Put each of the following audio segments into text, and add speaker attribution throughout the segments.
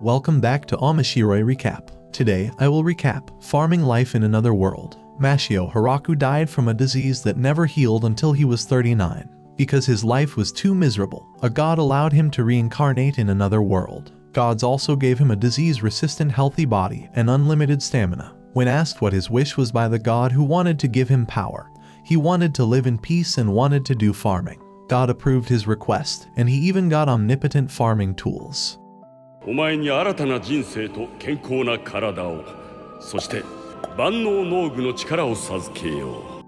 Speaker 1: Welcome back to Omoshiroi Recap. Today, I will recap Farming Life in Another World. Machio Hiraku died from a disease that never healed until he was 39. Because his life was too miserable, a god allowed him to reincarnate in another world. Gods also gave him a disease-resistant healthy body and unlimited stamina. When asked what his wish was by the god who wanted to give him power, he wanted to live in peace and wanted to do farming. God approved his request, and he even got omnipotent farming tools.
Speaker 2: お前に新たな人生と健康な体を、そして万能農具の力を授けよう。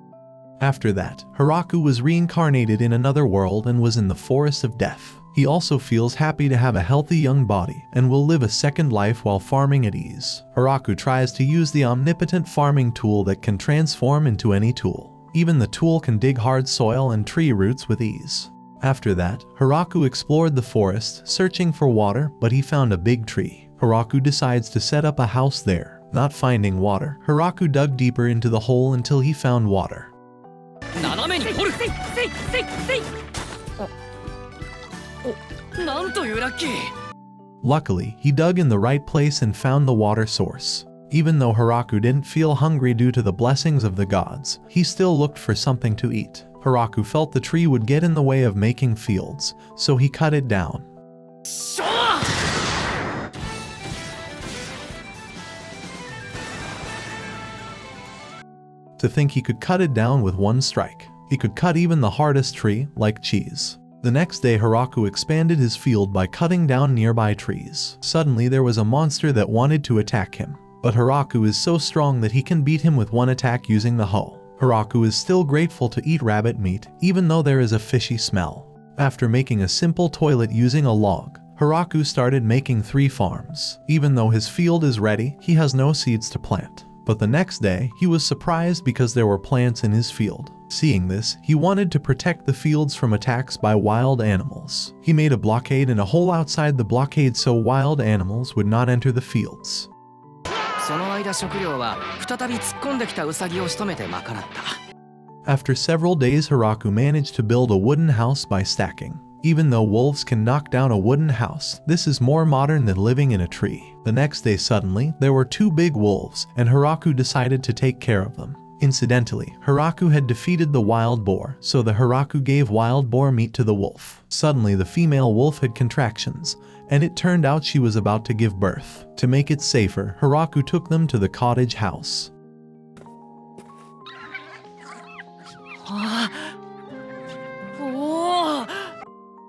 Speaker 1: After that, Hiraku was reincarnated in another world and was in the forest of death. He also feels happy to have a healthy young body and will live a second life while farming at ease. Hiraku tries to use the omnipotent farming tool that can transform into any tool. Even the tool can dig hard soil and tree roots with ease. After that, Hiraku explored the forest, searching for water, but he found a big tree. Hiraku decides to set up a house there. Not finding water, Hiraku dug deeper into the hole until he found water. Luckily, he dug in the right place and found the water source. Even though Hiraku didn't feel hungry due to the blessings of the gods, he still looked for something to eat. Hiraku felt the tree would get in the way of making fields, so he cut it down. To think he could cut it down with one strike. He could cut even the hardest tree, like cheese. The next day, Hiraku expanded his field by cutting down nearby trees. Suddenly, there was a monster that wanted to attack him. But Hiraku is so strong that he can beat him with one attack using the hoe. Hiraku is still grateful to eat rabbit meat, even though there is a fishy smell. After making a simple toilet using a log, Hiraku started making 3 farms. Even though his field is ready, he has no seeds to plant. But the next day, he was surprised because there were plants in his field. Seeing this, he wanted to protect the fields from attacks by wild animals. He made a blockade and a hole outside the blockade so wild animals would not enter the fields. After several days, Hiraku managed to build a wooden house by stacking. Even though wolves can knock down a wooden house, this is more modern than living in a tree. The next day suddenly, there were 2 big wolves, and Hiraku decided to take care of them. Incidentally, Hiraku had defeated the wild boar, so the Hiraku gave wild boar meat to the wolf. Suddenly the female wolf had contractions, and it turned out she was about to give birth. To make it safer, Hiraku took them to the cottage house.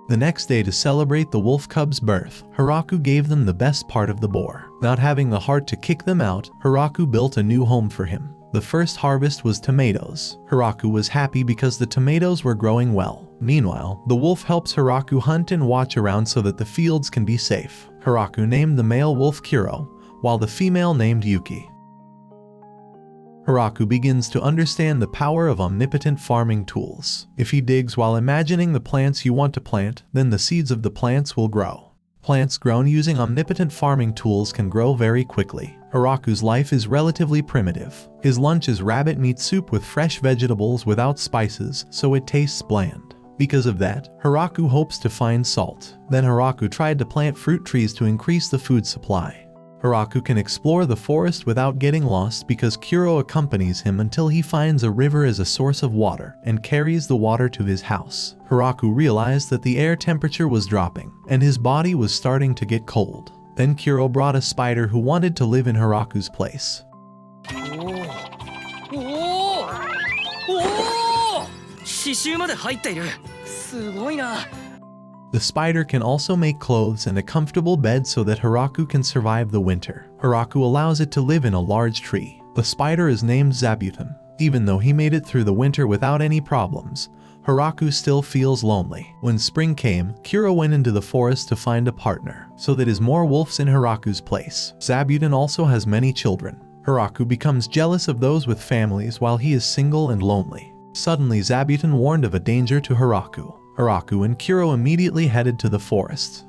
Speaker 1: The next day, to celebrate the wolf cub's birth, Hiraku gave them the best part of the boar. Not having the heart to kick them out, Hiraku built a new home for him. The first harvest was tomatoes. Hiraku was happy because the tomatoes were growing well. Meanwhile, the wolf helps Hiraku hunt and watch around so that the fields can be safe. Hiraku named the male wolf Kuro, while the female named Yuki. Hiraku begins to understand the power of omnipotent farming tools. If he digs while imagining the plants you want to plant, then the seeds of the plants will grow. Plants grown using omnipotent farming tools can grow very quickly. Hiraku's life is relatively primitive. His lunch is rabbit meat soup with fresh vegetables without spices, so it tastes bland. Because of that, Hiraku hopes to find salt. Then Hiraku tried to plant fruit trees to increase the food supply. Hiraku can explore the forest without getting lost because Kuro accompanies him until he finds a river as a source of water and carries the water to his house. Hiraku realized that the air temperature was dropping and his body was starting to get cold. Then Kuro brought a spider who wanted to live in Hiraku's place. The spider can also make clothes and a comfortable bed so that Hiraku can survive the winter. Hiraku allows it to live in a large tree. The spider is named Zabuton. Even though he made it through the winter without any problems, Hiraku still feels lonely. When spring came, Kuro went into the forest to find a partner, so that is more wolves in Hiraku's place. Zabuton also has many children. Hiraku becomes jealous of those with families while he is single and lonely. Suddenly, Zabuton warned of a danger to Hiraku. Hiraku and Kuro immediately headed to the forest.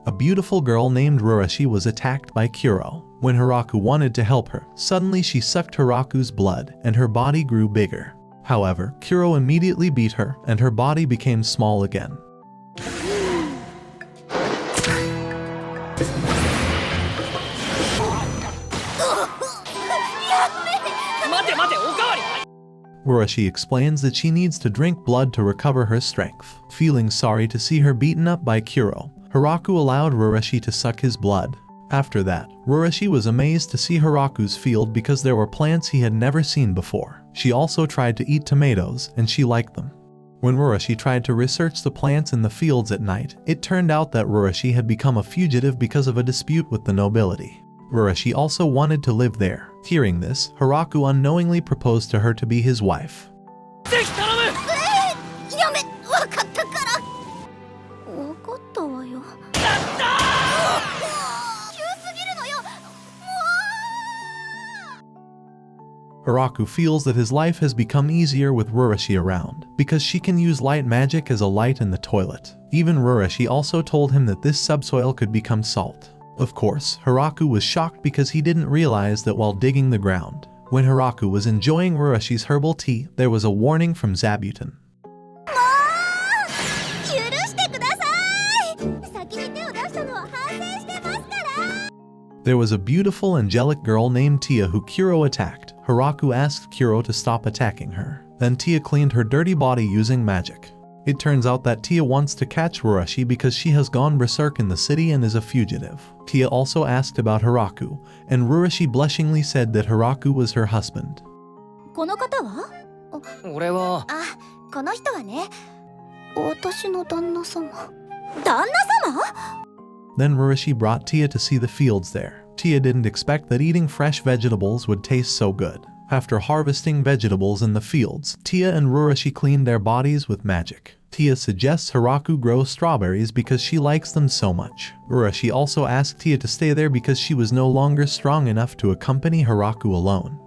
Speaker 1: A beautiful girl named Rurashi was attacked by Kuro. When Hiraku wanted to help her, suddenly she sucked Hiraku's blood and her body grew bigger. However, Kuro immediately beat her, and her body became small again. Uroshi explains that she needs to drink blood to recover her strength. Feeling sorry to see her beaten up by Kuro, Hiraku allowed Uroshi to suck his blood. After that, Uroshi was amazed to see Hiraku's field because there were plants he had never seen before. She also tried to eat tomatoes, and she liked them. When Uroshi tried to research the plants in the fields at night, it turned out that Uroshi had become a fugitive because of a dispute with the nobility. Uroshi also wanted to live there. Hearing this, Hiraku unknowingly proposed to her to be his wife. Hiraku feels that his life has become easier with Uroshi around, because she can use light magic as a light in the toilet. Even Uroshi also told him that this subsoil could become salt. Of course, Hiraku was shocked because he didn't realize that while digging the ground. When Hiraku was enjoying Uroshi's herbal tea, there was a warning from Zabuton. There was a beautiful angelic girl named Tia who Kuro attacked. Hiraku asked Kuro to stop attacking her. Then Tia cleaned her dirty body using magic. It turns out that Tia wants to catch Uroshi because she has gone berserk in the city and is a fugitive. Tia also asked about Hiraku, and Uroshi blushingly said that Hiraku was her husband. Then Uroshi brought Tia to see the fields there. Tia didn't expect that eating fresh vegetables would taste so good. After harvesting vegetables in the fields, Tia and Uroshi cleaned their bodies with magic. Tia suggests Hiraku grow strawberries because she likes them so much. Uroshi also asked Tia to stay there because she was no longer strong enough to accompany Hiraku alone.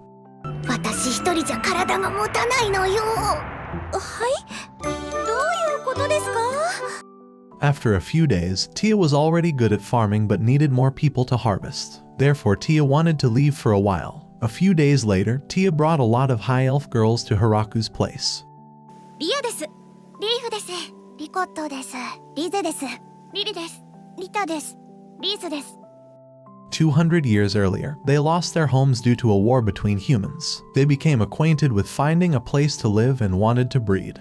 Speaker 1: After a few days, Tia was already good at farming but needed more people to harvest. Therefore, Tia wanted to leave for a while. A few days later, Tia brought a lot of high elf girls to Hiraku's place. 200 years earlier, they lost their homes due to a war between humans. They became acquainted with finding a place to live and wanted to breed.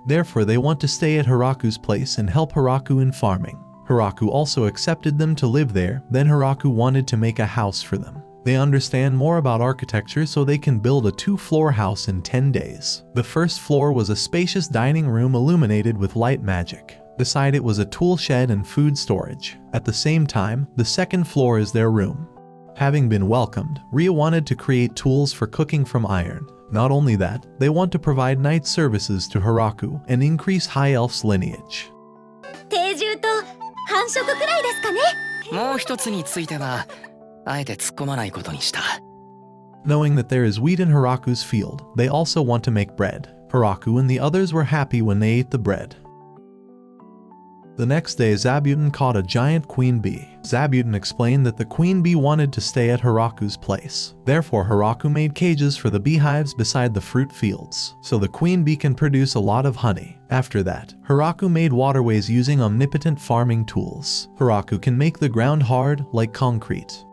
Speaker 1: Therefore, they want to stay at Hiraku's place and help Hiraku in farming. Hiraku also accepted them to live there. Then Hiraku wanted to make a house for them. They understand more about architecture, so they can build a 2-floor house in 10 days. The first floor was a spacious dining room illuminated with light magic. Beside it was a tool shed and food storage. At the same time, the second floor is their room. Having been welcomed, Ria wanted to create tools for cooking from iron. Not only that, they want to provide night services to Hiraku and increase High Elf's lineage. Knowing that there is wheat in Hiraku's field, they also want to make bread. Hiraku and the others were happy when they ate the bread. The next day, Zabuton caught a giant queen bee. Zabuton explained that the queen bee wanted to stay at Hiraku's place. Therefore, Hiraku made cages for the beehives beside the fruit fields, so the queen bee can produce a lot of honey. After that, Hiraku made waterways using omnipotent farming tools. Hiraku can make the ground hard, like concrete.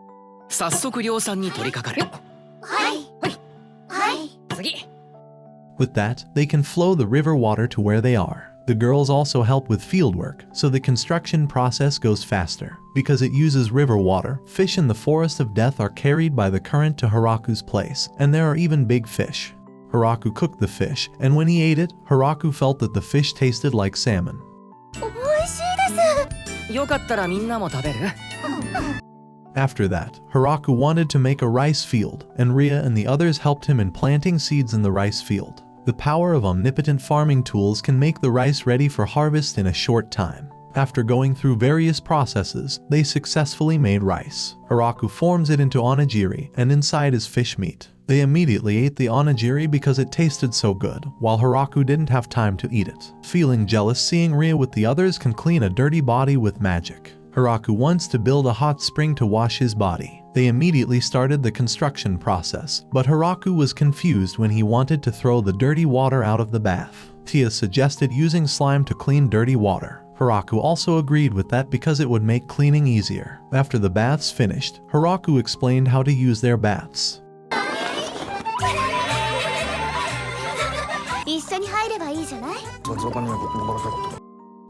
Speaker 1: With that, they can flow the river water to where they are. The girls also help with fieldwork, so the construction process goes faster. Because it uses river water, fish in the Forest of Death are carried by the current to Hiraku's place, and there are even big fish. Hiraku cooked the fish, and when he ate it, Hiraku felt that the fish tasted like salmon. After that, Hiraku wanted to make a rice field, and Ria and the others helped him in planting seeds in the rice field. The power of omnipotent farming tools can make the rice ready for harvest in a short time. After going through various processes, they successfully made rice. Hiraku forms it into onigiri, and inside is fish meat. They immediately ate the onigiri because it tasted so good, while Hiraku didn't have time to eat it. Feeling jealous seeing Ria with the others can clean a dirty body with magic. Hiraku wants to build a hot spring to wash his body. They immediately started the construction process, but Hiraku was confused when he wanted to throw the dirty water out of the bath. Tia suggested using slime to clean dirty water. Hiraku also agreed with that because it would make cleaning easier. After the baths finished, Hiraku explained how to use their baths.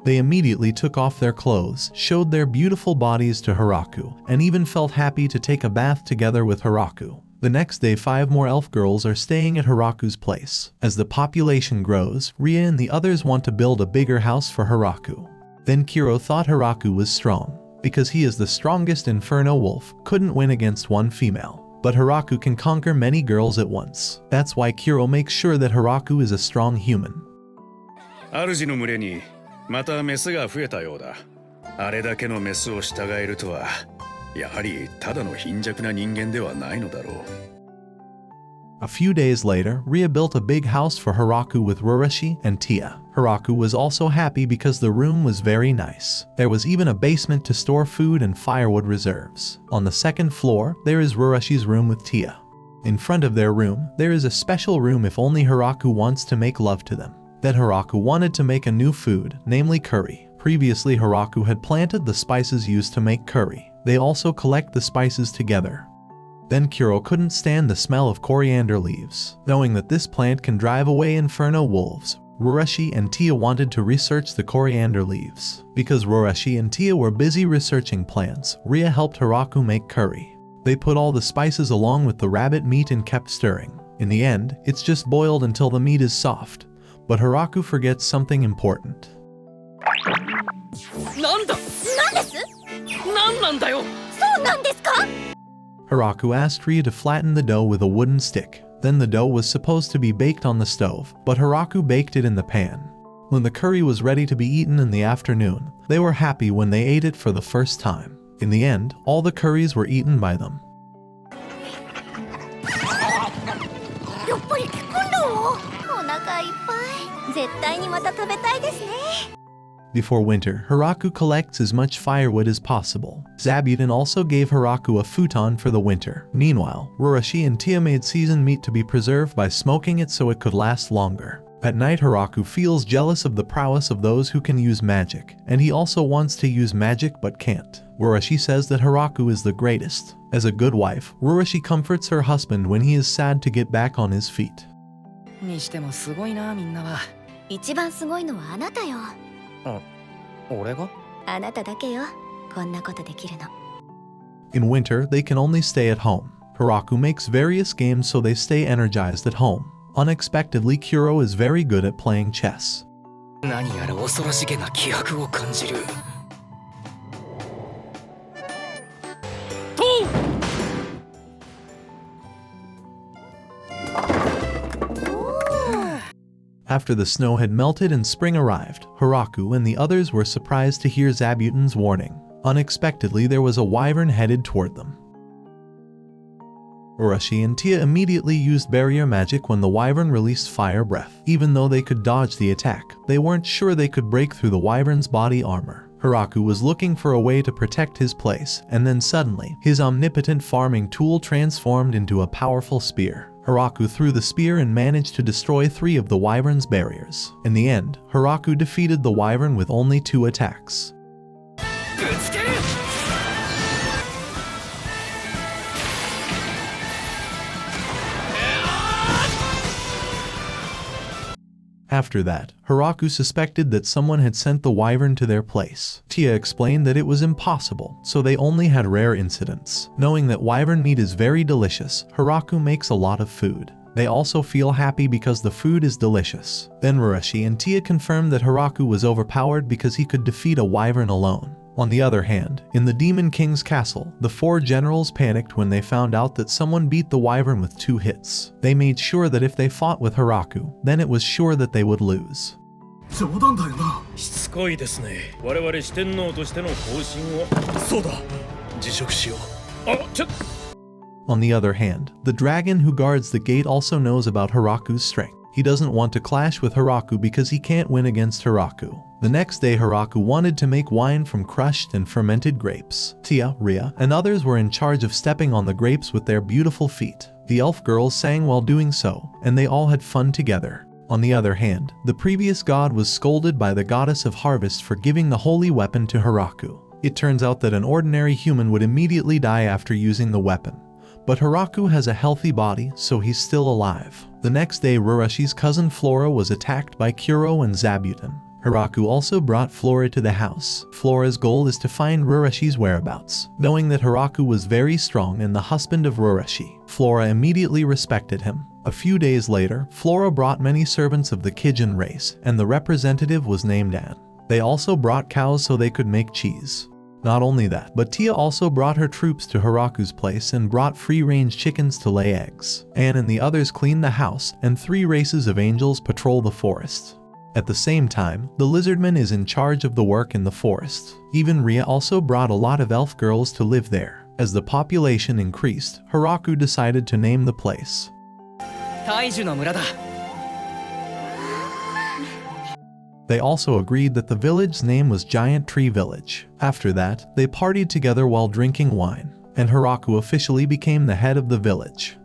Speaker 1: They immediately took off their clothes, showed their beautiful bodies to Hiraku, and even felt happy to take a bath together with Hiraku. The next day, 5 more elf girls are staying at Hiraku's place. As the population grows, Ria and the others want to build a bigger house for Hiraku. Then Kiro thought Hiraku was strong. Because he is the strongest Inferno Wolf, couldn't win against one female. But Hiraku can conquer many girls at once. That's why Kiro makes sure that Hiraku is a strong human.
Speaker 3: 主の群れにまたメスが増えたようだ。あれだけのメスを従えるとは、やはりただの貧弱な人間ではないのだろう。
Speaker 1: A few days later, Ria built a big house for Hiraku with Ruroshi and Tia. Hiraku was also happy because the room was very nice. There was even a basement to store food and firewood reserves. On the second floor, there is Ruroshi's room with Tia. In front of their room, there is a special room if only Hiraku wants to make love to them. Then Hiraku wanted to make a new food, namely curry. Previously, Hiraku had planted the spices used to make curry. They also collect the spices together. Then Kuro couldn't stand the smell of coriander leaves. Knowing that this plant can drive away inferno wolves, Ruroshi and Tia wanted to research the coriander leaves. Because Ruroshi and Tia were busy researching plants, Ria helped Hiraku make curry. They put all the spices along with the rabbit meat and kept stirring. In the end, it's just boiled until the meat is soft. But Hiraku forgets something important. Hiraku asked Ria to flatten the dough with a wooden stick. Then the dough was supposed to be baked on the stove, but Hiraku baked it in the pan. When the curry was ready to be eaten in the afternoon, they were happy when they ate it for the first time. In the end, all the curries were eaten by them. Before winter, Hiraku collects as much firewood as possible. Zabuton also gave Hiraku a futon for the winter. Meanwhile, Ruroshi and Tia made seasoned meat to be preserved by smoking it so it could last longer. At night, Hiraku feels jealous of the prowess of those who can use magic, and he also wants to use magic but can't. Ruroshi says that Hiraku is the greatest. As a good wife, Ruroshi comforts her husband when he is sad to get back on his feet. In winter, they can only stay at home. Hiraku makes various games so they stay energized at home. Unexpectedly, Kuro is very good at playing chess. After the snow had melted and spring arrived, Hiraku and the others were surprised to hear Zabuton's warning. Unexpectedly, there was a wyvern headed toward them. Ruroshi and Tia immediately used barrier magic when the wyvern released fire breath. Even though they could dodge the attack, they weren't sure they could break through the wyvern's body armor. Hiraku was looking for a way to protect his place, and then suddenly, his omnipotent farming tool transformed into a powerful spear. Hiraku threw the spear and managed to destroy 3 of the wyvern's barriers. In the end, Hiraku defeated the wyvern with only 2 attacks. After that, Hiraku suspected that someone had sent the wyvern to their place. Tia explained that it was impossible, so they only had rare incidents. Knowing that wyvern meat is very delicious, Hiraku makes a lot of food. They also feel happy because the food is delicious. Then Ruroshi and Tia confirmed that Hiraku was overpowered because he could defeat a wyvern alone. On the other hand, in the Demon King's castle, the 4 generals panicked when they found out that someone beat the wyvern with 2 hits. They made sure that if they fought with Hiraku, then it was sure that they would lose. On the other hand, the dragon who guards the gate also knows about Hiraku's strength. He doesn't want to clash with Hiraku because he can't win against Hiraku. The next day, Hiraku wanted to make wine from crushed and fermented grapes. Tia, Ria, and others were in charge of stepping on the grapes with their beautiful feet. The elf girls sang while doing so, and they all had fun together. On the other hand, the previous god was scolded by the goddess of harvest for giving the holy weapon to Hiraku. It turns out that an ordinary human would immediately die after using the weapon. But Hiraku has a healthy body, so he's still alive. The next day, Rurashi's cousin Flora was attacked by Kuro and Zabuton. Hiraku also brought Flora to the house. Flora's goal is to find Rurashi's whereabouts. Knowing that Hiraku was very strong and the husband of Rurashi, Flora immediately respected him. A few days later, Flora brought many servants of the Kijin race, and the representative was named Anne. They also brought cows so they could make cheese. Not only that, but Tia also brought her troops to Hiraku's place and brought free-range chickens to lay eggs. Anne and the others clean the house, and 3 races of angels patrol the forest. At the same time, the lizardman is in charge of the work in the forest. Even Ria also brought a lot of elf girls to live there. As the population increased, Hiraku decided to name the place. They also agreed that the village's name was Giant Tree Village. After that, they partied together while drinking wine, and Hiraku officially became the head of the village.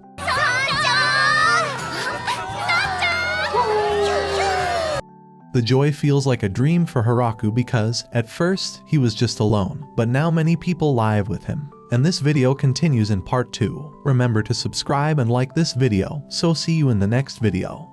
Speaker 1: The joy feels like a dream for Hiraku because, at first, he was just alone, but now many people live with him. And this video continues in part 2. Remember to subscribe and like this video, so see you in the next video.